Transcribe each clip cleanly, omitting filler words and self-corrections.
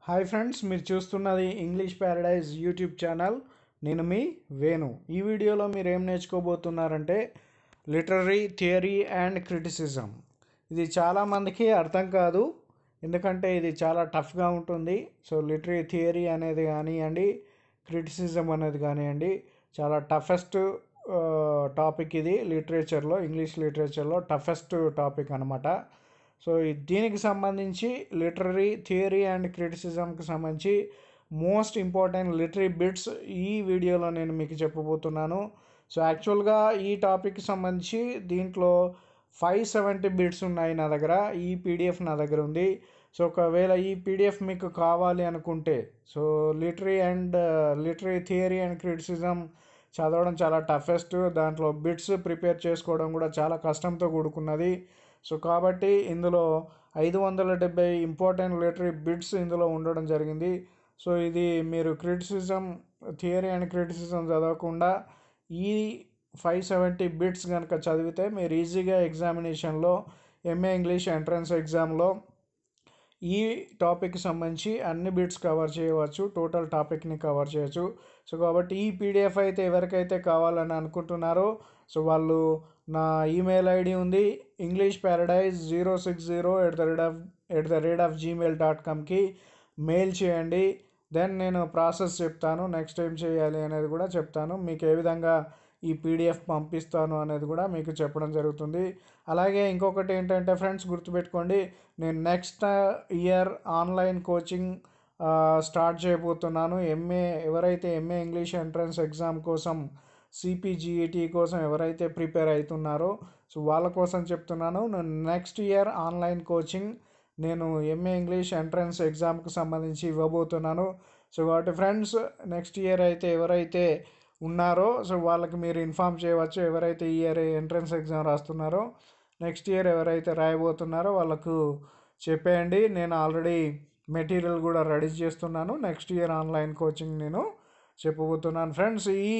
Hi friends, మీరు చూస్తున్నది English Paradise YouTube channel. నేను మీ వేణు. ఈ వీడియోలో మీరు ఏం నేర్చుకోబోతున్నారంటే లిటరరీ థియరీ అండ్ క్రిటిసిజం. ఇది చాలామందికి అర్థం కాదు, ఎందుకంటే ఇది చాలా టఫ్గా ఉంటుంది. సో లిటరరీ థియరీ అనేది కానివ్వండి, క్రిటిసిజం అనేది కానివ్వండి, చాలా టఫెస్ట్ టాపిక్. ఇది లిటరేచర్లో, ఇంగ్లీష్ లిటరేచర్లో టఫెస్ట్ టాపిక్ అనమాట. సో దీనికి సంబంధించి లిటరరీ థియరీ అండ్ క్రిటిసిజంకి సంబంధించి మోస్ట్ ఇంపార్టెంట్ లిటరీ బిట్స్ ఈ వీడియోలో నేను మీకు చెప్పబోతున్నాను. సో యాక్చువల్గా ఈ టాపిక్కి సంబంధించి దీంట్లో 570 బిట్స్ ఉన్నాయి నా దగ్గర. ఈ పీడిఎఫ్ నా దగ్గర ఉంది. సో ఒకవేళ ఈ పీడిఎఫ్ మీకు కావాలి అనుకుంటే, so literary theory and criticism చదవడం చాలా టఫెస్ట్. దాంట్లో బిట్స్ ప్రిపేర్ చేసుకోవడం కూడా చాలా కష్టంతో కూడుకున్నది. సో కాబట్టి ఇందులో 570 ఇంపార్టెంట్ లిటరీ బిట్స్ ఇందులో ఉండడం జరిగింది. సో ఇది మీరు థియరీ అండ్ క్రిటిసిజం చదవకుండా ఈ 570 బిట్స్ కనుక చదివితే మీరు ఈజీగా ఎగ్జామినేషన్లో, ఎంఏ ఇంగ్లీష్ ఎంట్రన్స్ ఎగ్జామ్లో ఈ టాపిక్కి సంబంధించి అన్ని బిట్స్ కవర్ చేయవచ్చు, టోటల్ టాపిక్ని కవర్ చేయవచ్చు. సో కాబట్టి ఈ పీడిఎఫ్ అయితే ఎవరికైతే కావాలని అనుకుంటున్నారో, సో వాళ్ళు నా ఈమెయిల్ ఐడి ఉంది ఇంగ్లీష్ ప్యారడైజ్ 060@gmail.comకి మెయిల్ చేయండి. దెన్ నేను ప్రాసెస్ చెప్తాను, నెక్స్ట్ ఏం చేయాలి అనేది కూడా చెప్తాను. మీకు ఏ విధంగా ఈ పీడిఎఫ్ పంపిస్తాను అనేది కూడా మీకు చెప్పడం జరుగుతుంది. అలాగే ఇంకొకటి ఏంటంటే ఫ్రెండ్స్, గుర్తుపెట్టుకోండి, నేను next year online coaching start చేయబోతున్నాను. ఎవరైతే ఎంఏ ఇంగ్లీష్ ఎంట్రన్స్ ఎగ్జామ్ కోసం, సిపిజిఈటి కోసం ఎవరైతే ప్రిపేర్ అవుతున్నారో, సో వాళ్ళ కోసం చెప్తున్నాను. నేను నెక్స్ట్ ఇయర్ ఆన్లైన్ కోచింగ్ నేను ఎంఏ ఇంగ్లీష్ ఎంట్రన్స్ ఎగ్జామ్కి సంబంధించి ఇవ్వబోతున్నాను. సో కాబట్టి ఫ్రెండ్స్, నెక్స్ట్ ఇయర్ అయితే ఎవరైతే ఉన్నారో సో వాళ్ళకి మీరు ఇన్ఫామ్ చేయవచ్చు. ఎవరైతే ఈ ఇయర్ ఎంట్రన్స్ ఎగ్జామ్ రాస్తున్నారో, నెక్స్ట్ ఇయర్ ఎవరైతే రాయబోతున్నారో వాళ్ళకు చెప్పేయండి. నేను ఆల్రెడీ మెటీరియల్ కూడా రెడీ చేస్తున్నాను. నెక్స్ట్ ఇయర్ ఆన్లైన్ కోచింగ్ నేను చెప్పబోతున్నాను. ఫ్రెండ్స్, ఈ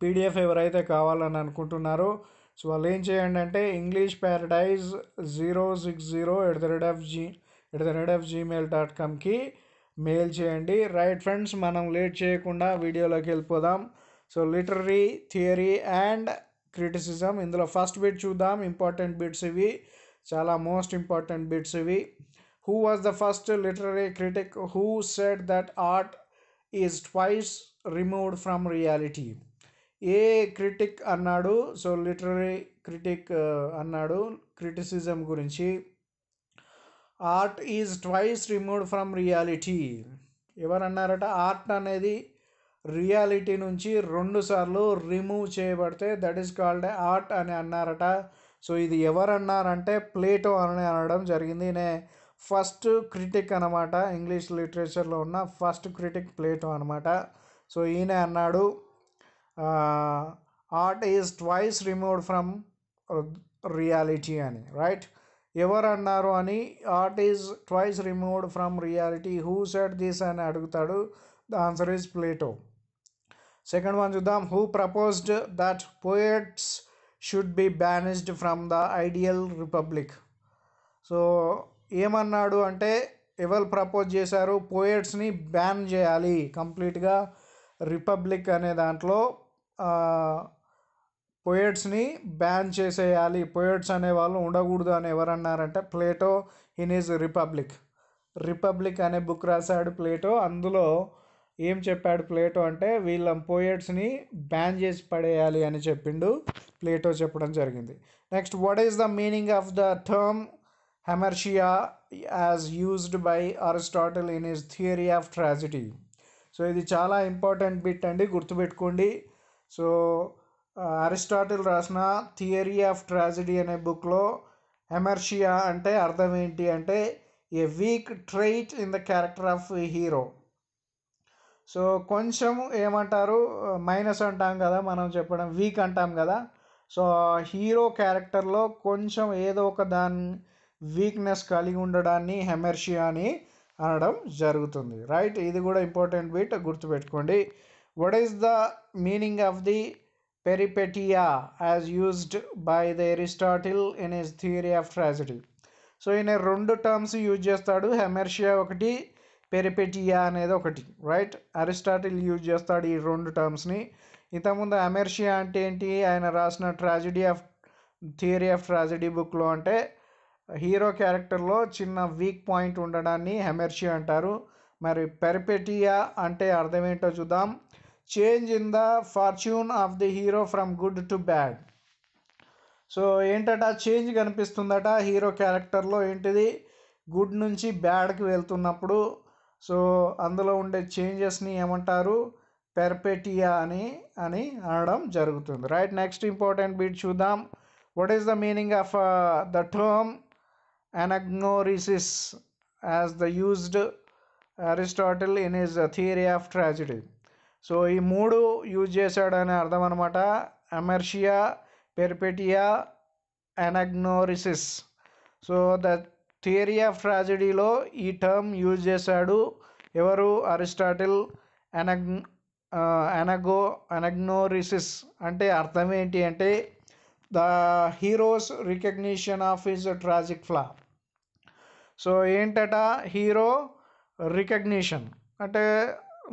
పీడిఎఫ్ ఎవరైతే కావాలని అనుకుంటున్నారో సో వాళ్ళు ఏం చేయండి అంటే ఇంగ్లీష్ ప్యారడైజ్ 060@gmail.comకి మెయిల్ చేయండి. రైట్ ఫ్రెండ్స్, మనం లేట్ చేయకుండా వీడియోలోకి వెళ్ళిపోదాం. So literary theory and criticism, ఇందులో ఫస్ట్ బిట్ చూద్దాం. ఇంపార్టెంట్ బిట్స్ ఇవి, చాలా మోస్ట్ ఇంపార్టెంట్ బిట్స్ ఇవి. Who was the first literary critic who said that art is twice removed from reality? ఏ క్రిటిక్ అన్నాడు? సో లిటరరీ క్రిటిక్ అన్నాడు criticism గురించి, art is twice removed from reality. ఎవరన్నారట? Art అనేది reality నుంచి 2 సార్లు remove చేయబడితే దట్ ఈస్ కాల్డ్ ఆర్ట్ అని అన్నారట. సో ఇది ఎవరన్నారంటే ప్లేటో అని అనడం జరిగింది. ఫస్ట్ క్రిటిక్ అనమాట, ఇంగ్లీష్ లిటరేచర్లో ఉన్న ఫస్ట్ క్రిటిక్ ప్లేటో అనమాట. సో ఈయన అన్నాడు art is twice removed from reality అని. రైట్, ఎవరు అన్నారు అని, art is twice removed from reality, who said this అని అడుగుతాడు. The answer is Plato. Second one చూద్దాం. Who proposed that poets should be banished from the ideal republic? So ఏమన్నాడు అంటే, ఎవరు ప్రపోజ్ చేశారు? పోయట్స్ని బ్యాన్ చేయాలి కంప్లీట్గా రిపబ్లిక్ అనే దాంట్లో, పోయట్స్ని బ్యాన్ చేసేయాలి, పోయట్స్ అనే వాళ్ళు ఉండకూడదు అని ఎవరన్నారంటే ప్లేటో ఇన్ ఈజ్ రిపబ్లిక్ అనే బుక్ రాశాడు ప్లేటో. అందులో ఏం చెప్పాడు ప్లేటో అంటే వీళ్ళ పోయట్స్ని బ్యాన్ చేసి పడేయాలి అని చెప్పిండు ప్లేటో, చెప్పడం జరిగింది. Next, what is the meaning of the term hamartia as used by Aristotle in his theory of tragedy? So ఇది చాలా ఇంపార్టెంట్ బిట్ అండి, గుర్తుపెట్టుకోండి. సో అరిస్టాటిల్ రాసిన థియరీ ఆఫ్ ట్రాజెడీ అనే బుక్లో హెమర్షియా అంటే అర్థం ఏంటి అంటే a weak trait in the character of hero. So కొంచెం ఏమంటారు, మైనస్ అంటాం కదా మనం, చెప్పడం వీక్ అంటాం కదా. సో హీరో క్యారెక్టర్లో కొంచెం ఏదో ఒక దాని వీక్నెస్ కలిగి ఉండడాన్ని హెమర్షియా అని అనడం జరుగుతుంది. రైట్, ఇది కూడా ఇంపార్టెంట్ బిట్, గుర్తుపెట్టుకోండి. What is the meaning of the peripeteia as used by the Aristotle in his theory of tragedy? So ఈయన 2 టర్మ్స్ యూజ్ చేస్తాడు. హెమర్షియా ఒకటి, పెరిపెటియా అనేది ఒకటి, రైట్. అరిస్టాటిల్ యూజ్ చేస్తాడు ఈ రెండు టర్మ్స్ని. ఇంతకుముందు అమెర్షియా అంటే ఏంటి, ఆయన రాసిన థియరీ ఆఫ్ ట్రాజడీ బుక్లో అంటే హీరో క్యారెక్టర్లో చిన్న వీక్ పాయింట్ ఉండడాన్ని హెమెర్షియా అంటారు. మరి పెరిపెటియా అంటే అర్థం ఏంటో చూద్దాం. Change in the fortune of the hero from good to bad. So ఏంటట, చేంజ్ కనిపిస్తుందట హీరో క్యారెక్టర్లో. ఏంటిది, గుడ్ నుంచి బ్యాడ్కి వెళ్తున్నప్పుడు. సో అందులో ఉండే చేంజెస్ని ఏమంటారు, పెర్పెటియా అని అనడం జరుగుతుంది, రైట్. నెక్స్ట్ ఇంపార్టెంట్ బిట్ చూద్దాం. What is the meaning of the term anagnorisis as the used Aristotle in his theory of tragedy. So ఈ మూడు యూజ్ చేశాడని అర్థం అనమాట. Hamartia, peripeteia, anagnorisis. So the theory of ట్రాజడీలో ఈ టర్మ్ యూజ్ చేశాడు ఎవరు, అరిస్టాటిల్. అనగ్నోరిసిస్ అంటే అర్థం ఏంటి అంటే the hero's recognition of his tragic flaw. So ఏంటట, హీరో రికగ్నిషన్ అంటే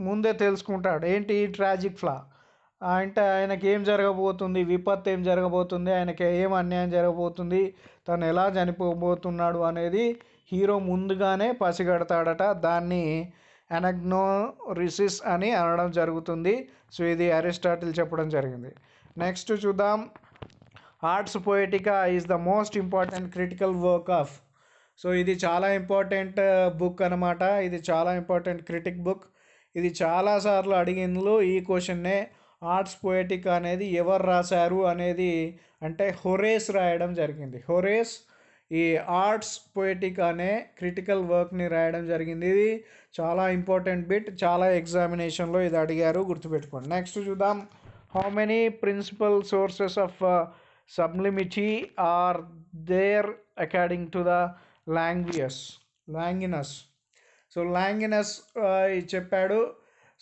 ముందే తెలుసుకుంటాడు ఏంటి, ట్రాజిక్ ఫ్లా అంటే ఆయనకి ఏం జరగబోతుంది, విపత్తు ఏం జరగబోతుంది, ఆయనకి ఏం అన్యాయం జరగబోతుంది, తను ఎలా చనిపోబోతున్నాడు అనేది హీరో ముందుగానే పసిగడతాడట. దాన్ని అనగ్నోరిసిస్ అని అనడం జరుగుతుంది. సో ఇది అరిస్టాటిల్ చెప్పడం జరిగింది. నెక్స్ట్ చూద్దాం. Ars Poetica is the most important critical work of. So ఇది చాలా ఇంపార్టెంట్ బుక్ అనమాట. ఇది చాలా ఇంపార్టెంట్ క్రిటిక్ బుక్. ఇది చాలాసార్లు అడిగిండ్లు ఈ క్వశ్చన్నే. ఆర్ట్స్ పోయటికా అనేది ఎవరు రాశారు అనేది అంటే హొరేస్ రాయడం జరిగింది. హొరేస్ ఈ ఆర్ట్స్ పోయటికా అనే క్రిటికల్ వర్క్ని రాయడం జరిగింది. ఇది చాలా ఇంపార్టెంట్ బిట్, చాలా ఎగ్జామినేషన్లో ఇది అడిగారు, గుర్తుపెట్టుకోండి. నెక్స్ట్ చూద్దాం. How many principal sources of sublimity are there according to the Longinus. So Longinus చెప్పాడు.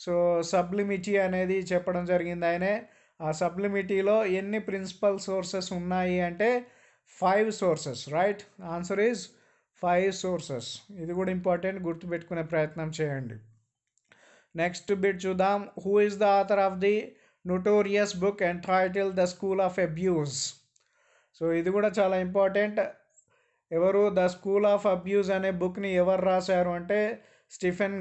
సో సబ్లిమిటీ అనేది చెప్పడం జరిగింది ఆయనే. ఆ సబ్లిమిటీలో ఎన్ని ప్రిన్సిపల్ సోర్సెస్ ఉన్నాయి అంటే 5 sources, right. Answer is 5 sources. ఇది కూడా ఇంపార్టెంట్, గుర్తుపెట్టుకునే ప్రయత్నం చేయండి. నెక్స్ట్ బిట్ చూద్దాం. Who is the author of the notorious book entitled the school of abuse. So ఇది కూడా చాలా ఇంపార్టెంట్. ఎవరు, ద స్కూల్ ఆఫ్ అబ్యూస్ అనే బుక్ని ఎవరు రాశారు అంటే స్టీఫెన్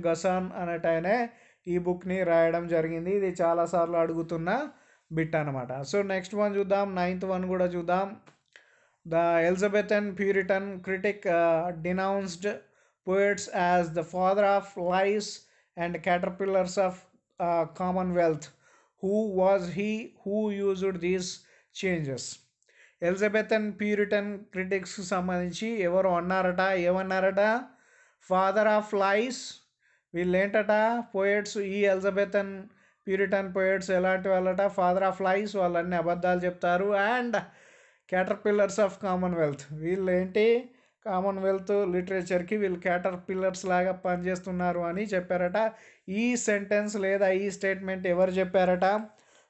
గసాన్ అనేటైనే ఈ బుక్ని రాయడం జరిగింది. ఇది చాలాసార్లు అడుగుతున్న బిట్ అనమాట. సో నెక్స్ట్ వన్ చూద్దాం. 9th వన్ కూడా చూద్దాం. The Elizabethan Puritan critic denounced poets as the father of lies and caterpillars of commonwealth. Who was he who used these changes. Elizabethan Puritan క్రిటిక్స్కి సంబంధించి ఎవరు అన్నారట, ఏమన్నారట, ఫాదర్ ఆఫ్ లైస్. వీళ్ళు ఏంటట, poets. ఈ ఎలిజబెథన్ ప్యూరిటన్ పోయట్స్ ఎలాంటి వాళ్ళట, ఫాదర్ ఆఫ్ లైస్, వాళ్ళన్నీ అబద్ధాలు చెప్తారు. అండ్ క్యాటర్పిల్లర్స్ ఆఫ్ కామన్వెల్త్, వీళ్ళు ఏంటి, కామన్వెల్త్ లిటరేచర్కి వీళ్ళు క్యాటర్పిల్లర్స్ లాగా పనిచేస్తున్నారు అని చెప్పారట. ఈ సెంటెన్స్ లేదా ఈ స్టేట్మెంట్ ఎవరు చెప్పారట,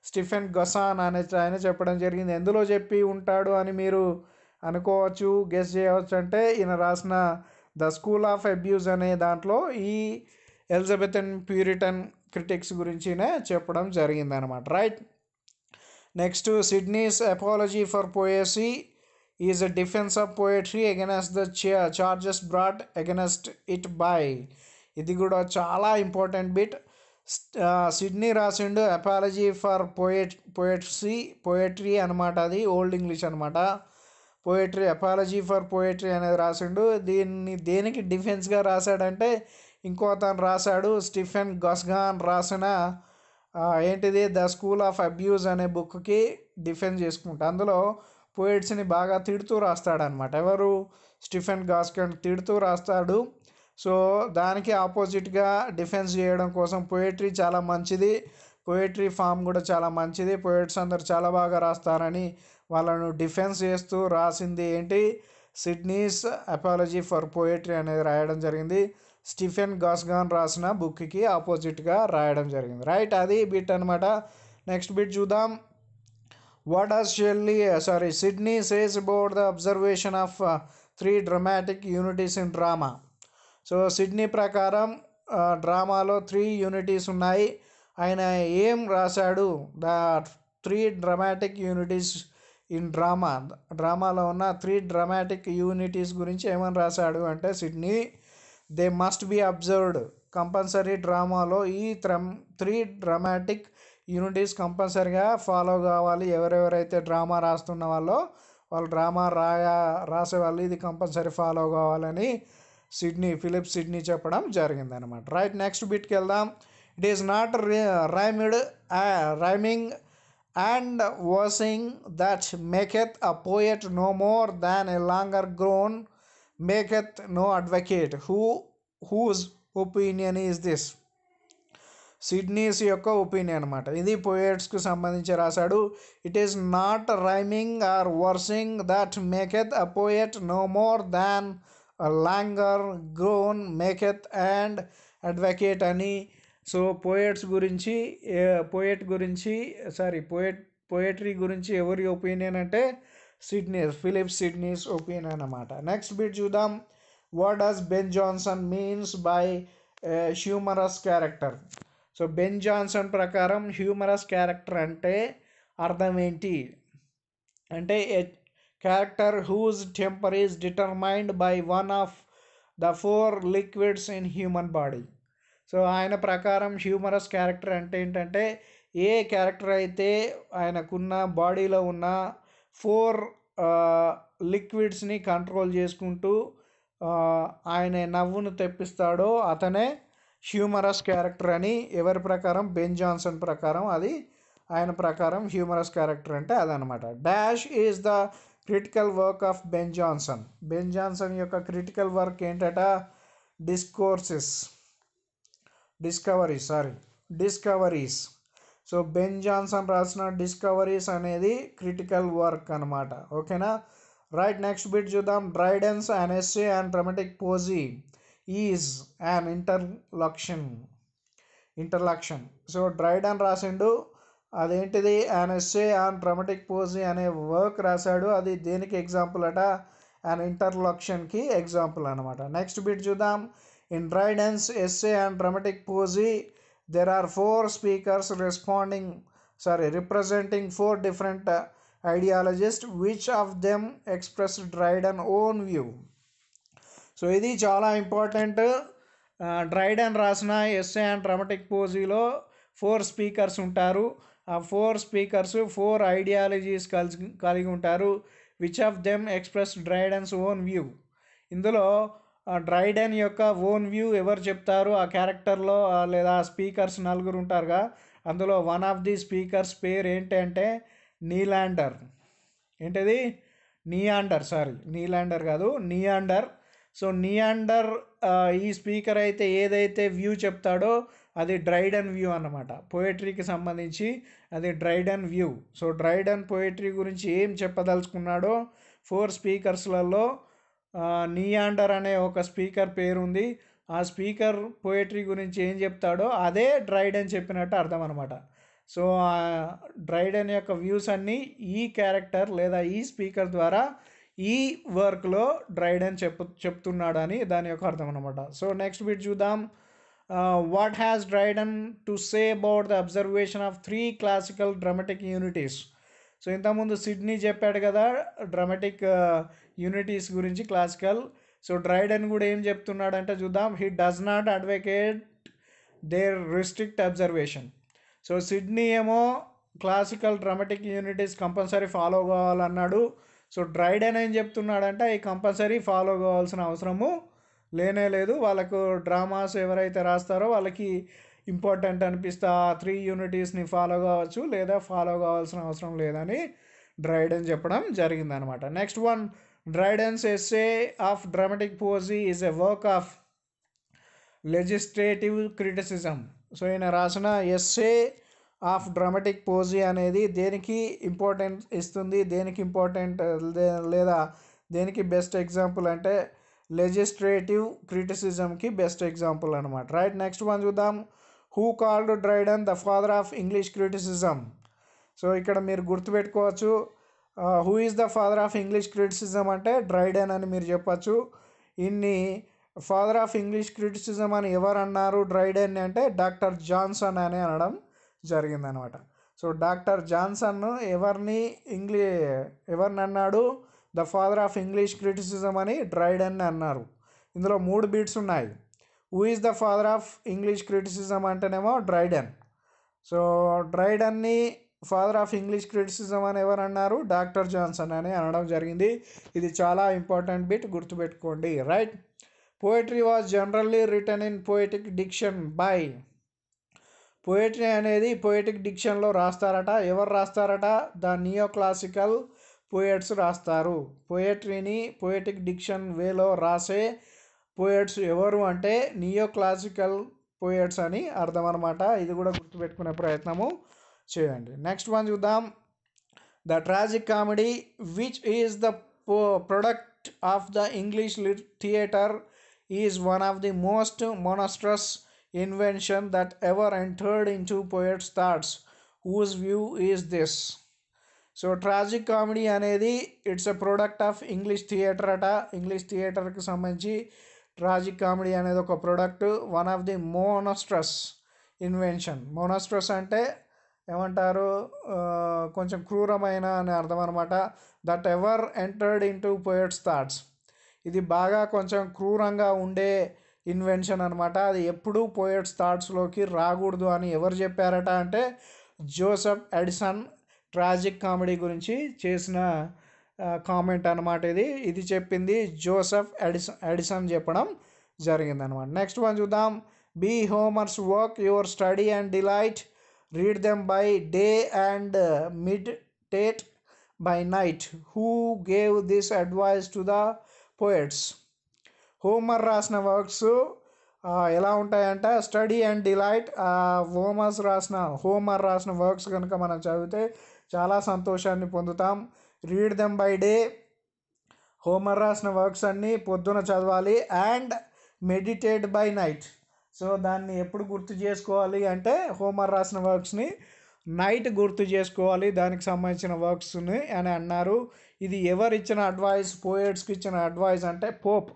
స్టీఫెన్ గసాన్ అనే ఆయన చెప్పడం జరిగింది. ఎందులో చెప్పి ఉంటాడు అని మీరు అనుకోవచ్చు, గెస్ చేయవచ్చు. అంటే ఈయన రాసిన ద స్కూల్ ఆఫ్ అబ్యూస్ అనే దాంట్లో ఈ ఎలిజబెథన్ ప్యూరిటన్ క్రిటిక్స్ గురించినే చెప్పడం జరిగింది అనమాట, right. Next, Sidney's apology for poesy is a defence of poetry against the charges brought against it by. ఇది కూడా చాలా ఇంపార్టెంట్ బిట్. సిడ్నీ రాసిండు అపాలజీ ఫర్ పోయట్రీ అనమాట. అది ఓల్డ్ ఇంగ్లీష్ అనమాట. పోయట్రీ, అపాలజీ ఫర్ పోయట్రీ అనేది రాసిండు. దీన్ని దేనికి డిఫెన్స్గా రాశాడంటే ఇంకో అతను రాశాడు, స్టీఫెన్ గస్గాన్ రాసిన ఏంటిది, ద స్కూల్ ఆఫ్ అబ్యూస్ అనే బుక్కి డిఫెన్స్ చేసుకుంటా. అందులో పోయిట్స్ని బాగా తిడుతూ రాస్తాడనమాట. ఎవరు, స్టీఫెన్ గాస్గాన్ తిడుతూ రాస్తాడు. సో దానికి ఆపోజిట్గా డిఫెన్స్ చేయడం కోసం పోయట్రీ చాలా మంచిది, పోయట్రీ ఫామ్ కూడా చాలా మంచిది, పోయిట్స్ అందరు చాలా బాగా రాస్తారని వాళ్ళను డిఫెన్స్ చేస్తూ రాసింది ఏంటి, సిడ్నీస్ అపాలజీ ఫర్ పోయట్రీ అనేది రాయడం జరిగింది. స్టీఫెన్ గాస్గాన్ రాసిన బుక్కి ఆపోజిట్గా రాయడం జరిగింది, రైట్. అది బిట్ అనమాట. నెక్స్ట్ బిట్ చూద్దాం. What does Sidney says about the observation of 3 dramatic unities in drama. So Sidney ప్రకారం డ్రామాలో 3 యూనిటీస్ ఉన్నాయి. ఆయన ఏం రాశాడు? ద 3 డ్రామాటిక్ యూనిటీస్ ఇన్ డ్రామాలో ఉన్న 3 డ్రామాటిక్ యూనిటీస్ గురించి ఏమని రాశాడు అంటే Sydney, they must be observed. Compulsory డ్రామాలో ఈ 3 డ్రామాటిక్ యూనిటీస్ కంపల్సరీగా ఫాలో కావాలి. ఎవరెవరైతే డ్రామా రాస్తున్న వాళ్ళు డ్రామా రాసే వాళ్ళు ఇది కంపల్సరీ ఫాలో కావాలని ఫిలిప్ సిడ్నీ చెప్పడం జరిగిందనమాట. రైట్, నెక్స్ట్ బిట్కి వెళ్దాం. It is not rhyming and versing that maketh a poet no more than a longer gown maketh no advocate. Whose opinion is this? Sidney's యొక్క opinion అనమాట. ఇది పోయట్స్కు సంబంధించి రాశాడు. It is not rhyming or versing that maketh a poet no more than longer gown maketh and advocate అని. So poetry గురించి ఎవరి opinion అంటే ఫిలిప్ సిడ్నీస్ ఒపీనియన్ అన్నమాట. నెక్స్ట్ బిట్ చూద్దాం. What does Ben Jonson means by humorous character? So Ben Jonson ప్రకారం humorous character అంటే అర్థం ఏంటి అంటే character whose temper is determined by one of the 4 liquids in human body. So ఆయన ప్రకారం humorous character అంటే ఏంటంటే ఏ క్యారెక్టర్ అయితే ఆయనకున్న బాడీలో ఉన్న 4 లిక్విడ్స్ని కంట్రోల్ చేసుకుంటూ ఆయన నవ్వును తెప్పిస్తాడో అతనే హ్యూమరస్ క్యారెక్టర్ అని ఎవరి ప్రకారం? బెన్ జాన్సన్ ప్రకారం. అది ఆయన ప్రకారం హ్యూమరస్ క్యారెక్టర్ అంటే అదనమాట. Dash is the critical work of Ben Jonson. Ben Jonson యొక్క క్రిటికల్ వర్క్ ఏంటట? డిస్కవరీస్. సో బెన్ జాన్సన్ రాసిన డిస్కవరీస్ అనేది క్రిటికల్ వర్క్ అనమాట. ఓకేనా? రైట్, నెక్స్ట్ బిట్ చూద్దాం. Dryden's an essay and dramatic poesy is an interlocution. So Dryden రాసిండు. అదేంటిది? An essay on dramatic poesy అనే వర్క్ రాశాడు. అది దేనికి ఎగ్జాంపుల్ అట? అన్ ఇంటర్లక్షన్కి ఎగ్జాంపుల్ అనమాట. నెక్స్ట్ బిట్ చూద్దాం. In Dryden's essay and dramatic పోజీ there are 4 speakers representing 4 different ideologies. Which of them expressed Dryden's own view? So ఇది చాలా ఇంపార్టెంట్. డ్రైడెన్ రాసిన ఎస్సే అండ్ డ్రామాటిక్ పోజీలో 4 స్పీకర్స్ ఉంటారు. ఆ 4 స్పీకర్స్ 4 ఐడియాలజీస్ కలిగి ఉంటారు. Which of them express Dryden's own view? ఇందులో Dryden యొక్క ఓన్ వ్యూ ఎవరు చెప్తారు? ఆ క్యారెక్టర్లో లేదా స్పీకర్స్ 4 ఉంటారుగా. అందులో వన్ ఆఫ్ ది స్పీకర్స్ పేరు ఏంటంటే నీలాండర్. ఏంటది? నీలాండర్ కాదు, నియాండర్. సో నియాండర్ ఈ స్పీకర్ అయితే ఏదైతే వ్యూ చెప్తాడో అది డ్రైడెన్ వ్యూ అన్నమాట. పోయట్రీకి సంబంధించి అది డ్రైడెన్ వ్యూ. సో డ్రైడెన్ పోయట్రీ గురించి ఏం చెప్పదలుచుకున్నాడో 4 స్పీకర్స్లలో నియాండర్ అనే ఒక స్పీకర్ పేరు ఉంది. ఆ స్పీకర్ పోయట్రీ గురించి ఏం చెప్తాడో అదే డ్రైడెన్ చెప్పినట్టు అర్థం అనమాట. సో డ్రైడెన్ యొక్క వ్యూస్ అన్నీ ఈ క్యారెక్టర్ లేదా ఈ స్పీకర్ ద్వారా ఈ వర్క్లో డ్రైడెన్ చెప్తున్నాడు అని దాని యొక్క అర్థం అనమాట. సో నెక్స్ట్ బిట్ చూద్దాం. What has Dryden to say about the observation of 3 classical dramatic unities? So ఇంతకుముందు సిడ్నీ చెప్పాడు కదా డ్రామాటిక్ యూనిటీస్ గురించి క్లాసికల్. సో డ్రైడెన్ కూడా ఏం చెప్తున్నాడంటే చూద్దాం. He does not advocate their restrict observation. So Sidney ఏమో classical dramatic unities compulsory follow కావాలన్నాడు. సో డ్రైడెన్ ఏం చెప్తున్నాడంటే ఈ కంపల్సరీ ఫాలో కావాల్సిన అవసరము లేనే లేదు. వాళ్ళకు డ్రామాస్ ఎవరైతే రాస్తారో వాళ్ళకి ఇంపార్టెంట్ అనిపిస్తే ఆ 3 యూనిటీస్ని ఫాలో కావచ్చు లేదా ఫాలో కావాల్సిన అవసరం లేదని డ్రైడెన్ చెప్పడం జరిగిందనమాట. Next one. Dryden's essay of dramatic poesy is a work of legislative criticism. So ఈయన రాసిన ఎస్సే ఆఫ్ డ్రామాటిక్ పోజీ అనేది దేనికి ఇంపార్టెంట్ ఇస్తుంది, దేనికి ఇంపార్టెంట్ లేదా దేనికి బెస్ట్ ఎగ్జాంపుల్ అంటే లెజిస్లేటివ్ క్రిటిసిజంకి బెస్ట్ ఎగ్జాంపుల్ అనమాట. రైట్, నెక్స్ట్ వన్ చూద్దాం. Who called Dryden the father of English criticism? So ఇక్కడ మీరు గుర్తుపెట్టుకోవచ్చు. Who is the father of English criticism అంటే డ్రైడెన్ అని మీరు చెప్పచ్చు. ఇన్ని ఫాదర్ ఆఫ్ ఇంగ్లీష్ క్రిటిసిజం అని ఎవరు అన్నారు డ్రైడెన్ అంటే డాక్టర్ జాన్సన్ అని అనడం జరిగిందనమాట. సో డాక్టర్ జాన్సన్ ఎవరిని అన్నాడు, the father of English criticism అని డ్రైడెన్ అన్నారు. ఇందులో 3 బీట్స్ ఉన్నాయి. Who is the father of English criticism అంటేనేమో డ్రైడెన్. సో డ్రైడెన్ని ఫాదర్ ఆఫ్ ఇంగ్లీష్ క్రిటిసిజం అని ఎవరు అన్నారు, డాక్టర్ జాన్సన్ అని అనడం జరిగింది. ఇది చాలా ఇంపార్టెంట్ బిట్, గుర్తుపెట్టుకోండి. Right. Poetry was generally written in poetic diction by. Poetry అనేది పోయిటిక్ డిక్షన్లో రాస్తారట. ఎవరు రాస్తారట, ద నియో క్లాసికల్ పోయట్స్ రాస్తారు. పోయట్రీని పోయిటిక్ డిక్షన్ వేలో రాసే పోయట్స్ ఎవరు అంటే నియో క్లాసికల్ పోయట్స్ అని అర్థం అనమాట. ఇది కూడా గుర్తుపెట్టుకునే ప్రయత్నము చేయండి. నెక్స్ట్ వన్ చూద్దాం. The tragic comedy which is the product of the English theatre is one of the most monstrous invention that ever entered into poets thoughts. Whose view is this? So tragic comedy అనేది it's a product of English theatre అట. English థియేటర్కి సంబంధించి tragic comedy అనేది ఒక product, one of the monstrous invention. Monstrous అంటే ఏమంటారు, కొంచెం క్రూరమైన అని అర్థం అనమాట. That ever entered into poets thoughts. ఇది బాగా కొంచెం క్రూరంగా ఉండే ఇన్వెన్షన్ అనమాట. అది ఎప్పుడూ పోయట్స్ థాట్స్లోకి రాకూడదు అని ఎవరు చెప్పారట అంటే జోసెఫ్ ఎడిసన్ ట్రాజిక్ కామెడీ గురించి చేసిన కామెంట్ అనమాట. ఇది చెప్పింది జోసెఫ్ ఎడిసన్ చెప్పడం జరిగిందనమాట. నెక్స్ట్ వన్ చూద్దాం. Be Homer's work your study and delight, read them by day and meditate by night. Who gave this advice to the poets? Homer రాసిన works ఎలా ఉంటాయంట, స్టడీ అండ్ డిలైట్. హోమర్ రాసిన works కనుక మనం చదివితే చాలా సంతోషాన్ని పొందుతాం. Read them by day, Homer రాసిన వర్క్స్ అన్నీ పొద్దున చదవాలి. And meditate by night. So దాన్ని ఎప్పుడు గుర్తు చేసుకోవాలి అంటే హోమర్ రాసిన వర్క్స్ని నైట్ గుర్తు చేసుకోవాలి, దానికి సంబంధించిన వర్క్స్ని అని అన్నారు. ఇది ఎవరు ఇచ్చిన అడ్వైస్, పోయట్స్కి ఇచ్చిన అడ్వైస్ అంటే పోప్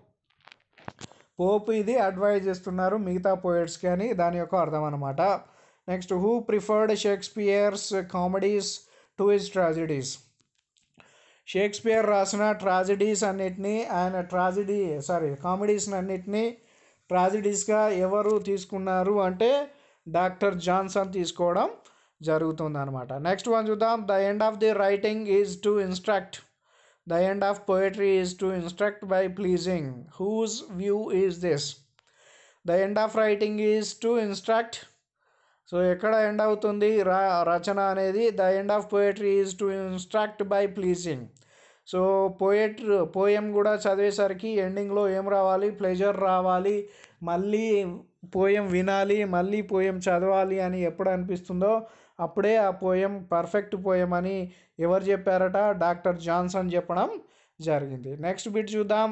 ఇది అడ్వైజ్ ఇస్తున్నారు మిగతా పోయట్స్కి అని దాని యొక్క అర్థం అనమాట. Next, who preferred Shakespeare's comedies to his tragedies? Shakespeare రాసిన ట్రాజడీస్ అన్నిటినీ కామెడీస్ అన్నిటినీ ట్రాజడీస్గా ఎవరు తీసుకున్నారు అంటే డాక్టర్ జాన్సన్ తీసుకోవడం జరుగుతుంది అనమాట. నెక్స్ట్ వన్ చూద్దాం. The end of the writing is to instruct. The end of poetry is to instruct by pleasing. Whose view is this? The end of writing is to instruct. So ఎక్కడ end అవుతుంది రచన అనేది? The end of poetry is to instruct by pleasing. So poem కూడా చదివేసరికి ఎండింగ్లో ఏం రావాలి, pleasure రావాలి. మళ్ళీ poem వినాలి, మళ్ళీ పోయం చదవాలి అని ఎప్పుడు అనిపిస్తుందో అప్పుడే ఆ పోయం పర్ఫెక్ట్ పోయం అని ఎవరు చెప్పారట, డాక్టర్ జాన్సన్ చెప్పడం జరిగింది. నెక్స్ట్ బిట్ చూద్దాం.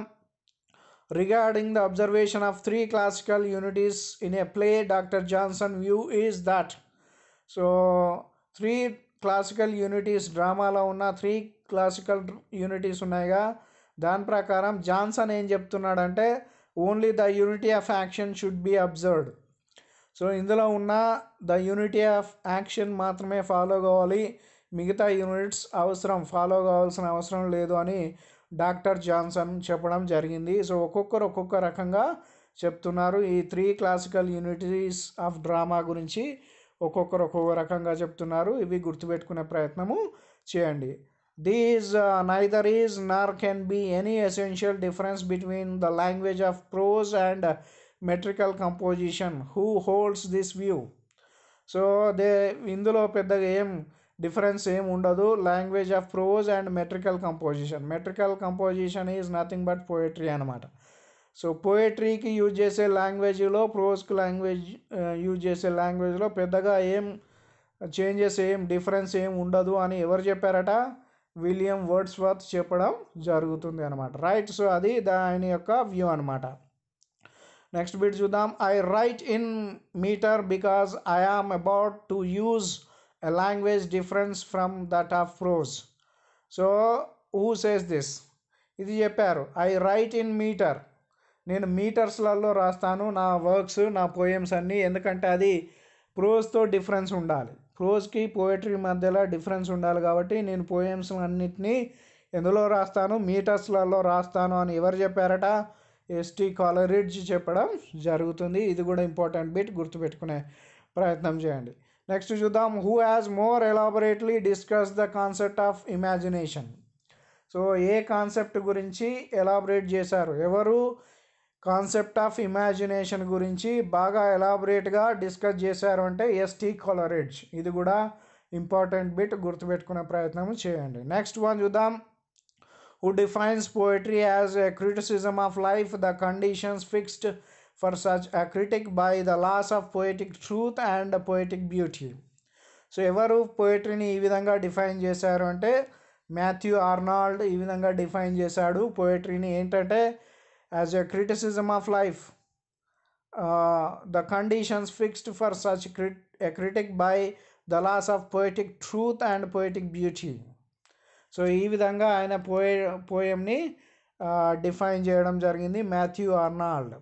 Regarding the observation of 3 classical unities in a play, doctor Johnson view is that. So 3 classical unities, డ్రామాలో ఉన్న 3 classical unities ఉన్నాయిగా, దాని ప్రకారం జాన్సన్ ఏం చెప్తున్నాడంటే only the unity of action should be observed. So ఇందులో ఉన్న ద యూనిటీ ఆఫ్ యాక్షన్ మాత్రమే ఫాలో కావాలి, మిగతా యూనిట్స్ ఫాలో కావాల్సిన అవసరం లేదు అని డాక్టర్ జాన్సన్ చెప్పడం జరిగింది. సో ఒక్కొక్క రకంగా చెప్తున్నారు. ఈ 3 classical unities ఆఫ్ డ్రామా గురించి ఒక్కొక్క రకంగా చెప్తున్నారు. ఇవి గుర్తుపెట్టుకునే ప్రయత్నము చేయండి. These neither is Nar can be any essential difference between the language of prose and metrical composition. Who holds this view? So ఇందులో పెద్దగా డిఫరెన్స్ ఏం ఉండదు. Language of prose and metrical composition is nothing but poetry అనమాట. So పోయట్రీకి use చేసే లాంగ్వేజ్లో, ప్రోజ్కి use చేసే లాంగ్వేజ్లో పెద్దగా డిఫరెన్స్ ఏం ఉండదు అని ఎవరు చెప్పారట, విలియం వర్డ్స్వర్త్ చెప్పడం జరుగుతుంది అనమాట. రైట్. సో అది దాని యొక్క వ్యూ అనమాట. నెక్స్ట్ బిట్ చూద్దాం. I write in meter because I am about to use a language difference from that of prose. So who says this? ఇది చెప్పారు. I write in meter. నేను మీటర్స్లలో రాస్తాను నా వర్క్స్, నా పోయమ్స్ అన్నీ. ఎందుకంటే అది ప్రోజ్తో డిఫరెన్స్ ఉండాలి, ప్రోజ్కి పోయిటరీ మధ్యలో డిఫరెన్స్ ఉండాలి. కాబట్టి నేను పోయమ్స్ అన్నిటినీ ఎందులో రాస్తాను, మీటర్స్లలో రాస్తాను అని ఎవరు చెప్పారట? ఎస్టీ కాలరిడ్జ్ చెప్పడం జరుగుతుంది. ఇది కూడా ఇంపార్టెంట్ బిట్, గుర్తుపెట్టుకునే ప్రయత్నం చేయండి. నెక్స్ట్ చూద్దాం. Who has more elaborately discuss the concept of imagination. So A concept గురించి ఎలాబొరేట్ చేశారు? ఎవరు కాన్సెప్ట్ ఆఫ్ ఇమాజినేషన్ గురించి బాగా ఎలాబొరేట్గా డిస్కస్ చేశారు అంటే ఎస్టీ కాలరిడ్జ్. ఇది కూడా ఇంపార్టెంట్ బిట్, గుర్తుపెట్టుకునే ప్రయత్నం చేయండి. నెక్స్ట్ వన్ చూద్దాం. Who defines poetry as a criticism of life, the conditions fixed for such a critic by the laws of poetic truth and poetic beauty. So ఎవరు పోయిటరీని ఈ విధంగా డిఫైన్ చేశారు అంటే మాథ్యూ ఆర్నాల్డ్ ఈ విధంగా డిఫైన్ చేశాడు పోయిటరీని. ఏంటంటే as a criticism of life, the conditions fixed for such a critic by the laws of poetic truth and poetic beauty. So ఈ విధంగా ఆయన పోయంని డిఫైన్ చేయడం జరిగింది మాథ్యూ ఆర్నాల్డ్.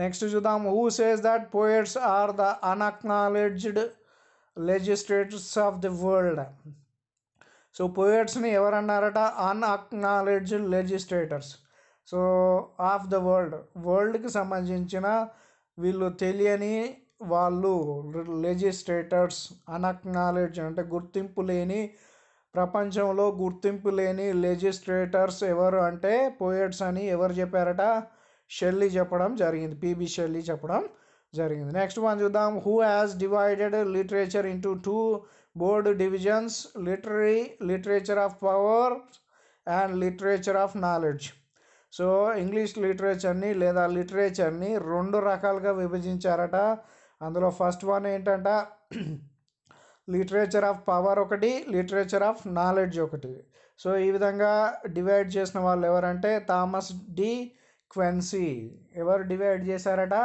నెక్స్ట్ చూద్దాం. Who says that poets are the unacknowledged legislators of the world. So పోయట్స్ని ఎవరన్నారట? Unacknowledged legislators. So of the వరల్డ్కి సంబంధించిన వీళ్ళు తెలియని వాళ్ళు లెజిస్లేటర్స్. అన్అక్నాలెడ్జ్ అంటే గుర్తింపు లేని, ప్రపంచంలో గుర్తింపు లేని లెజిస్లేటర్స్ ఎవరు అంటే పోయట్స్ అని ఎవరు చెప్పారట? షెల్లీ చెప్పడం జరిగింది, పిబి షెల్లీ చెప్పడం జరిగింది. నెక్స్ట్ వన్ చూద్దాం. Who has divided literature into 2 broad divisions, literature of power and literature of knowledge. So English లిటరేచర్ని లేదా లిటరేచర్ని 2 రకాలుగా విభజించారట. అందులో ఫస్ట్ వన్ ఏంటంట? లిటరేచర్ ఆఫ్ పవర్ ఒకటి, లిటరేచర్ ఆఫ్ నాలెడ్జ్ ఒకటి. సో ఈ విధంగా డివైడ్ చేసిన వాళ్ళు ఎవరంటే థామస్ డి క్వెన్సీ. ఎవరు డివైడ్ చేశారట?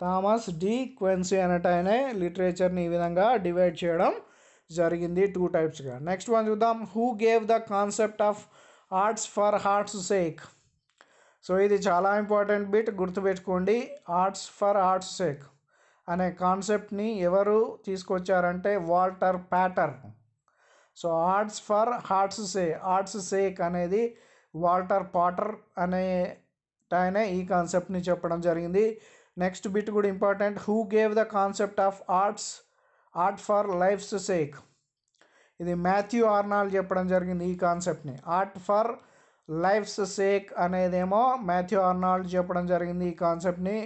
థామస్ డి క్వెన్సీ అనేట ఆయనే లిటరేచర్ని ఈ విధంగా డివైడ్ చేయడం జరిగింది 2 టైప్స్గా. నెక్స్ట్ వన్ చూద్దాం. Who gave the concept of arts for arts sake. So ఇది చాలా ఇంపార్టెంట్ బిట్, గుర్తుపెట్టుకోండి. ఆర్ట్స్ ఫర్ ఆర్ట్స్ సేక్ అనే కాన్సెప్ట్ని ఎవరు తీసుకొచ్చారంటే Walter Pater. So arts for arts sake అనేది వాల్టర్ పాటర్ అనే ఆయన ఈ కాన్సెప్ట్ని చెప్పడం జరిగింది. నెక్స్ట్ బిట్ కూడా important. Who gave the concept of art for life's sake. ఇది మాథ్యూ ఆర్నాల్డ్ చెప్పడం జరిగింది ఈ కాన్సెప్ట్ని. ఆర్ట్ ఫర్ లైఫ్స్ సేక్ అనేదేమో మాథ్యూ ఆర్నాల్డ్ చెప్పడం జరిగింది ఈ కాన్సెప్ట్ని.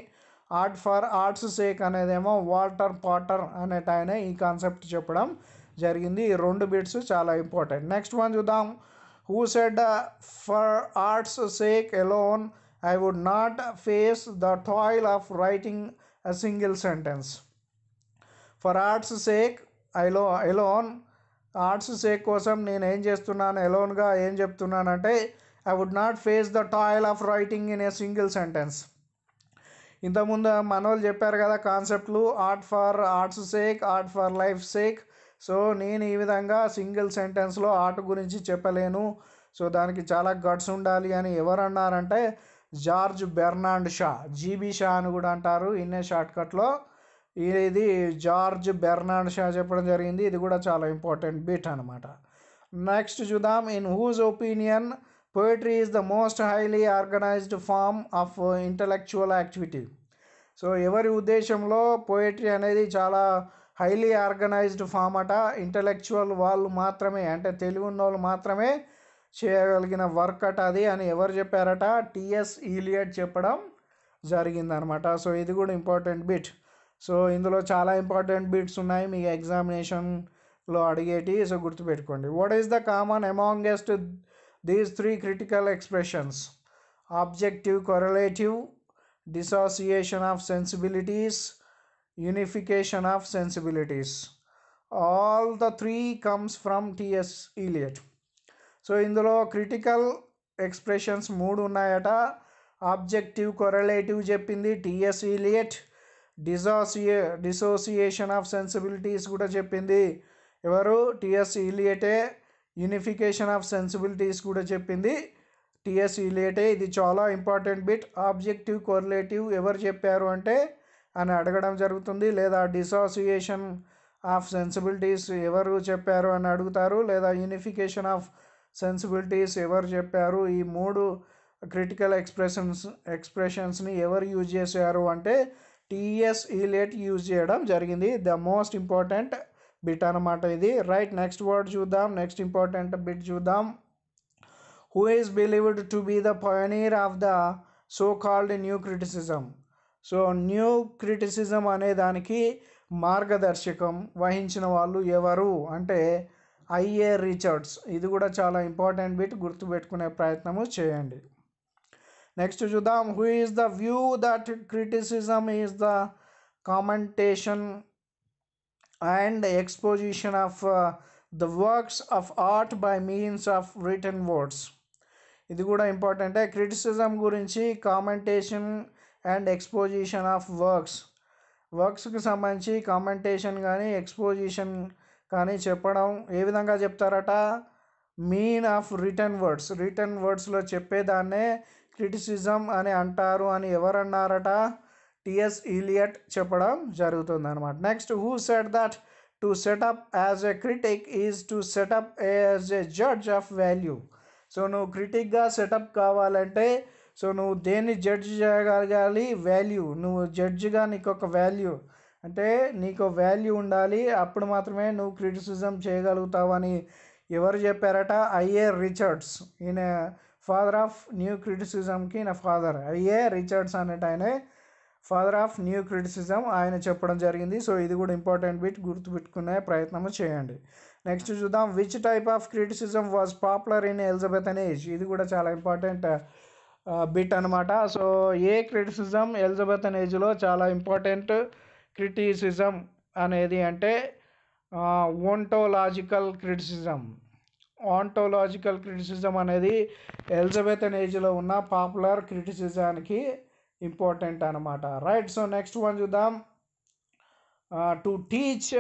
ఆర్ట్ ఫర్ ఆర్ట్స్ సేక్ అనేదేమో వాల్టర్ పాటర్ అనేట ఆయన ఈ కాన్సెప్ట్ చెప్పడం జరిగింది. ఈ 2 బిట్స్ చాలా ఇంపార్టెంట్. నెక్స్ట్ వన్ చూద్దాం. Who said for arts sake alone I would not face the toil of writing a single sentence. For arts sake alone, arts sake కోసం నేను ఏం చేస్తున్నాను, ఎలోన్గా ఏం చెప్తున్నానంటే I would not face the toil of writing in a single sentence. ఇంతకుముందు మనోళ్ళు చెప్పారు కదా కాన్సెప్ట్లు, art for arts sake, art for life sake. So నేను ఈ విధంగా సింగిల్ సెంటెన్స్లో ఆర్ట్ గురించి చెప్పలేను, సో దానికి చాలా గట్స్ ఉండాలి అని ఎవరు అన్నారంటే George Bernard Shah, GB Shah అని కూడా అంటారు ఇన్నే షార్ట్కట్లో. ఇది జార్జ్ బెర్నార్డ్ షా చెప్పడం జరిగింది. ఇది కూడా చాలా ఇంపార్టెంట్ బిట్ అనమాట. నెక్స్ట్ చూద్దాం. In whose opinion poetry is the most highly organized form of intellectual activity. So ఎవరి ఉద్దేశంలో పోయిటరీ అనేది చాలా హైలీ ఆర్గనైజ్డ్ ఫామ్ అట. ఇంటలెక్చువల్ వాళ్ళు మాత్రమే, అంటే తెలివి ఉన్న వాళ్ళు మాత్రమే చేయగలిగిన వర్క్ అట అది అని ఎవరు చెప్పారట? టిఎస్ ఈలియట్ చెప్పడం జరిగిందనమాట. సో ఇది కూడా ఇంపార్టెంట్ బిట్. సో ఇందులో చాలా ఇంపార్టెంట్ బిట్స్ ఉన్నాయి మీ ఎగ్జామినేషన్లో అడిగేటి, సో గుర్తుపెట్టుకోండి. What is the common amongst these 3 critical expressions? Objective correlative, dissociation of sensibilities, unification of sensibilities. All the 3 comes from T.S. Eliot. So ఇందులో క్రిటికల్ ఎక్స్ప్రెషన్స్ 3 ఉన్నాయట. Objective కొరలేటివ్ చెప్పింది TS ఈలియట్. Dissociation of sensibilities కూడా చెప్పింది ఎవరు? TS ఈలియటే. Unification of sensibilities కూడా చెప్పింది TS ఇలియటే. ఇది చాలా ఇంపార్టెంట్ బిట్. ఆబ్జెక్టివ్ కోరిలేటివ్ ఎవరు చెప్పారు అంటే అని అడగడం జరుగుతుంది, లేదా డిసాసియేషన్ ఆఫ్ సెన్సిబిలిటీస్ ఎవరు చెప్పారు అని అడుగుతారు, లేదా యూనిఫికేషన్ ఆఫ్ సెన్సిబిలిటీస్ ఎవరు చెప్పారు. ఈ మూడు క్రిటికల్ ఎక్స్ప్రెషన్స్ని ఎవరు యూజ్ చేశారు అంటే టిఎస్ ఇలియట్ యూజ్ చేయడం జరిగింది. ద మోస్ట్ ఇంపార్టెంట్ బిట్ అనమాట ఇది. రైట్, నెక్స్ట్ వర్డ్ చూద్దాం, నెక్స్ట్ ఇంపార్టెంట్ బిట్ చూద్దాం. Who is believed to be the pioneer of the so called new criticism. So new criticism అనే దానికి మార్గదర్శకం వహించిన వాళ్ళు ఎవరు అంటే ఐఏ రిచర్డ్స్. ఇది కూడా చాలా ఇంపార్టెంట్ బిట్, గుర్తుపెట్టుకునే ప్రయత్నము చేయండి. నెక్స్ట్ చూద్దాం. Who is the view that criticism is the commentation and exposition of the works of art by means of written words. ఇది కూడా ఇంపార్టెంటే. క్రిటిసిజం గురించి కామెంటేషన్ అండ్ ఎక్స్పోజిషన్ ఆఫ్ వర్క్స్కి సంబంధించి కామెంటేషన్ కానీ ఎక్స్పోజిషన్ కానీ చెప్పడం ఏ విధంగా చెప్తారట, మీన్ ఆఫ్ రిటర్న్ వర్డ్స్లో చెప్పేదాన్నే క్రిటిసిజం అని అంటారు అని ఎవరన్నారట, టిఎస్ ఇలియట్ చెప్పడం జరుగుతుంది అనమాట. Next, who said that to set up as a critic is to set up as a judge of value. So నువ్వు క్రిటిక్గా సెటప్ కావాలంటే సో నువ్వు దేన్ని జడ్జ్ చేయగలగాలి, వాల్యూ. నువ్వు జడ్జిగా నీకు ఒక వాల్యూ అంటే నీకు వాల్యూ ఉండాలి, అప్పుడు మాత్రమే నువ్వు క్రిటిసిజం చేయగలుగుతావు అని ఎవరు చెప్పారట, ఐఏ రిచర్డ్స్. ఈయన ఫాదర్ ఆఫ్ న్యూ క్రిటిసిజంకి ఈయన ఫాదర్ ఐఏ రిచర్డ్స్ అనేట ఆయనే ఫాదర్ ఆఫ్ న్యూ క్రిటిసిజం, ఆయన చెప్పడం జరిగింది. సో ఇది కూడా ఇంపార్టెంట్ బిట్, గుర్తుపెట్టుకునే ప్రయత్నం చేయండి. నెక్స్ట్ చూద్దాం. Which type of criticism was popular in Elizabethan age. ఇది కూడా చాలా ఇంపార్టెంట్ బిట్ అనమాట. సో ఏ క్రిటిసిజం ఎలిజబెథన్ ఏజ్లో చాలా ఇంపార్టెంట్ క్రిటిసిజం అనేది అంటే ఓంటోలాజికల్ క్రిటిసిజం అనేది ఎలిజబెథన్ ఏజ్లో ఉన్న పాపులర్ క్రిటిసిజానికి ఇంపార్టెంట్ అనమాట. రైట్, సో నెక్స్ట్ వన్ చూద్దాం. To teach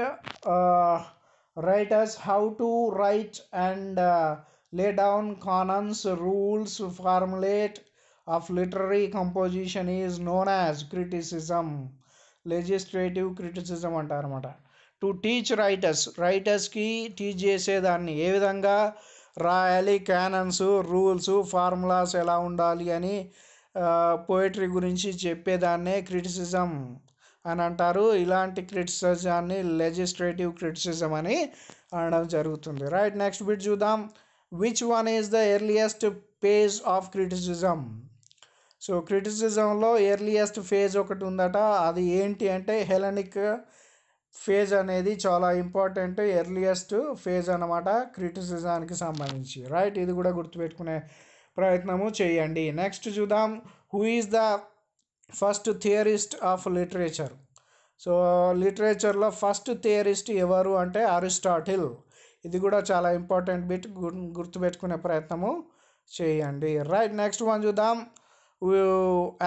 writers how to right and lay down canons, rules, formulate of literary composition is known as criticism. Legislative criticism అంటారన్నమాట. To teach రైటర్స్కి teach చేసేదాన్ని ఏ విధంగా రాయాలి, క్యానన్స్, రూల్స్, ఫార్ములాస్ ఎలా ఉండాలి అని పోయిటరీ గురించి చెప్పేదాన్నే క్రిటిసిజం అని అంటారు. ఇలాంటి క్రిటిసిజాన్ని లెజిస్లేటివ్ క్రిటిసిజం అని అనడం జరుగుతుంది. రైట్, నెక్స్ట్ బిట్ చూద్దాం. Which one is the earliest phase of criticism. So క్రిటిసిజంలో ఎర్లియస్ట్ ఫేజ్ ఒకటి ఉందట, అది ఏంటి అంటే హెలెనిక్ ఫేజ్ అనేది చాలా ఇంపార్టెంట్ ఎర్లియస్ట్ ఫేజ్ అన్నమాట క్రిటిసిజానికి సంబంధించి. రైట్, ఇది కూడా గుర్తుపెట్టుకునే ప్రయత్నము చేయండి. నెక్స్ట్ చూద్దాం. Who is the first theorist of literature. So లిటరేచర్లో ఫస్ట్ థియరిస్ట్ ఎవరు అంటే అరిస్టాటిల్. ఇది కూడా చాలా ఇంపార్టెంట్ బిట్, గుర్తుపెట్టుకునే ప్రయత్నము చేయండి. రైట్, నెక్స్ట్ వన్ చూద్దాం.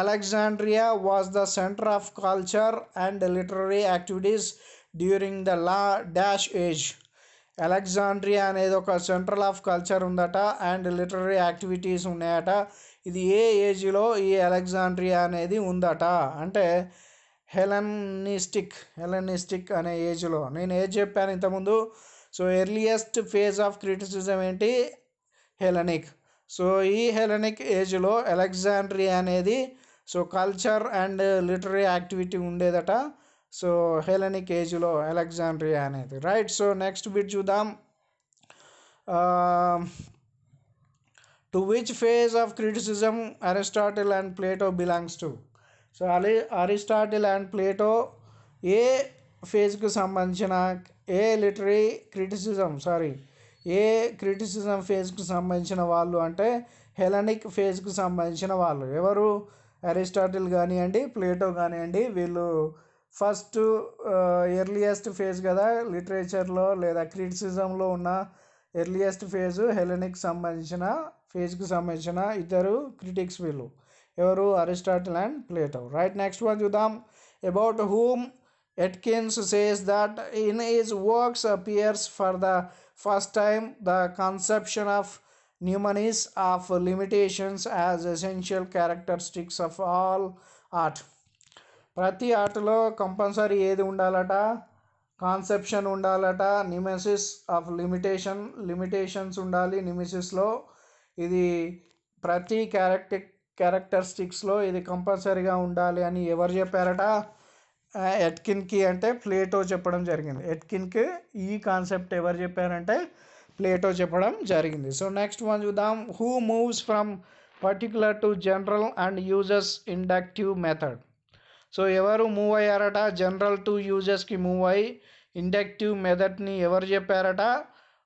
Alexandria was the centre of culture and literary activities during the dash age. Alexandria అనేది ఒక సెంట్రల్ ఆఫ్ కల్చర్ ఉందట అండ్ లిటరరీ యాక్టివిటీస్ ఉన్నాయట. ఇది ఏ ఏజ్లో ఈ అలెగ్జాండ్రియా అనేది ఉందట అంటే హెలెనిస్టిక్ అనే ఏజ్లో. నేను ఏజ్ చెప్పాను ఇంతకుముందు. So earliest phase of criticism ఏంటి, హెలెనిక్. సో ఈ హెలెనిక్ ఏజ్లో అలెగ్జాండ్రియా అనేది so culture and literary activity ఉండేదట. సో హెలెనిక్ ఏజ్లో అలెగ్జాండ్రియా అనేది. రైట్, సో నెక్స్ట్ బిట్ చూద్దాం. To which phase of criticism Aristotle and Plato belongs to. So Aristotle and Plato ఏ ఫేజ్కి సంబంధించిన ఏ క్రిటిసిజం ఫేజ్కి సంబంధించిన వాళ్ళు అంటే హెలెనిక్ ఫేజ్కి సంబంధించిన వాళ్ళు. ఎవరు, అరిస్టాటిల్ కానివ్వండి, ప్లేటో కానివ్వండి, వీళ్ళు ఫస్ట్ ఎర్లియస్ట్ ఫేజ్ కదా లిటరేచర్లో లేదా క్రిటిసిజంలో ఉన్న ఎర్లియస్ట్ ఫేజ్ హెలెనిక్ ఫేజ్కి సంబంధించిన ఇద్దరు క్రిటిక్స్ వీళ్ళు. ఎవరు, Aristotle and Plato. Right, next one చూద్దాం. About whom Atkins says that in his works appears for the first time the conception of numerous of limitations as essential characteristics of all art. ప్రతి ఆర్ట్లో compulsory ఏది ఉండాలట, conception ఉండాలట, నిమెసిస్ of limitations ఉండాలి నిమెసిస్లో. ఇది ప్రతి క్యారెక్టరిస్టిక్స్లో ఇది కంపల్సరీగా ఉండాలి అని ఎవరు చెప్పారట? ఎట్కిన్కి అంటే ప్లేటో చెప్పడం జరిగింది. ఎట్కిన్కి ఈ కాన్సెప్ట్ ఎవరు చెప్పారంటే ప్లేటో చెప్పడం జరిగింది. సో నెక్స్ట్ వన్ చూద్దాం. Who moves from particular to general and uses inductive method. So ఎవరు మూవ్ అయ్యారట? జనరల్ టు యూజెస్కి మూవ్ అయ్యి ఇండక్టివ్ మెథడ్ని ఎవరు చెప్పారట?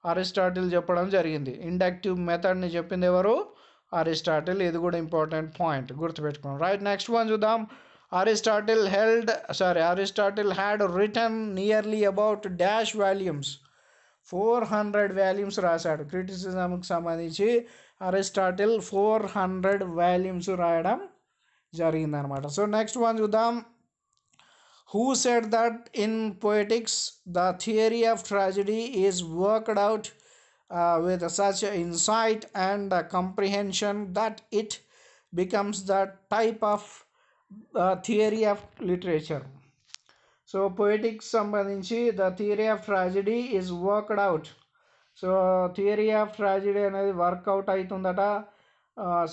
అరిస్టాటిల్ చెప్పడం జరిగింది. ఇండక్టివ్ మెథడ్ని చెప్పింది ఎవరు? అరిస్టాటిల్. ఇది కూడా ఇంపార్టెంట్ పాయింట్, గుర్తుపెట్టుకోండి. రైట్, నెక్స్ట్ వన్ చూద్దాం. Aristotle had written nearly about dash volumes. 400 volumes రాశాడు. క్రిటిసిజంకి సంబంధించి అరిస్టాటిల్ 400 వాల్యూమ్స్ రాయడం జరిగిందనమాట. సో నెక్స్ట్ వన్ చూద్దాం. Who said that in Poetics the theory of tragedy is worked out with such insight and comprehension that it becomes the type of theory of literature. So Poetics సంబంధించి the theory of tragedy is worked out. So theory of tragedy అనేది work out అవుతుందట.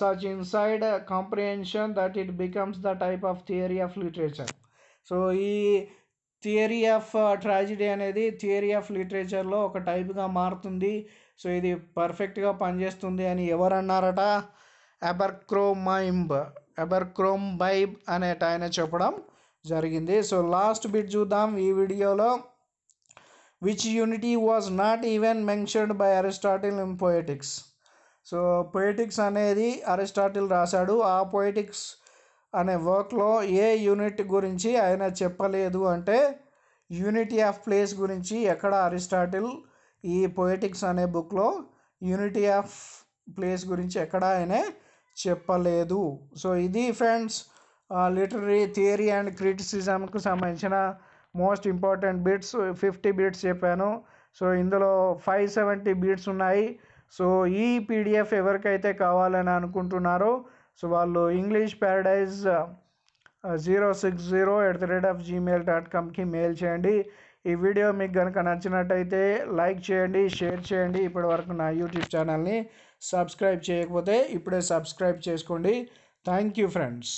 Such insight comprehension that it becomes the type of theory of literature. So ఈ theory of tragedy అనేది theory of లిటరేచర్లో ఒక టైప్గా మారుతుంది. So ఇది పర్ఫెక్ట్గా పనిచేస్తుంది అని ఎవరు అన్నారట? అబర్క్రోంబైబ్ అనేట ఆయన చెప్పడం జరిగింది. సో లాస్ట్ బిట్ చూద్దాం ఈ వీడియోలో. Which unity was not even mentioned by Aristotle in Poetics. So Poetics అనేది అరిస్టాటిల్ రాశాడు. ఆ పొయిటిక్స్ అనే వర్క్లో ఏ యూనిట్ గురించి ఆయన చెప్పలేదు అంటే యూనిటీ ఆఫ్ ప్లేస్ గురించి ఎక్కడ అరిస్టాటిల్ ఈ పొయిటిక్స్ అనే బుక్లో యూనిటీ ఆఫ్ ప్లేస్ గురించి ఎక్కడ ఆయన చెప్పలేదు. సో ఇది ఫ్రెండ్స్ లిటరరీ థియరీ అండ్ క్రిటిసిజంకు సంబంధించిన మోస్ట్ ఇంపార్టెంట్ బిట్స్. 50 బిట్స్ చెప్పాను. సో ఇందులో 570 బిట్స్ ఉన్నాయి. సో ఈ పీడిఎఫ్ ఎవరికైతే కావాలని అనుకుంటున్నారో సో వాళ్ళు ఇంగ్లీష్ ప్యారడైజ్ 060@gmail.comకి మెయిల్ చేయండి. ఈ వీడియో మీకు కనుక నచ్చినట్టయితే లైక్ చేయండి, షేర్ చేయండి. ఇప్పటి వరకు నా యూట్యూబ్ ఛానల్ని సబ్స్క్రైబ్ చేయకపోతే ఇప్పుడే సబ్స్క్రైబ్ చేసుకోండి. Thank you friends.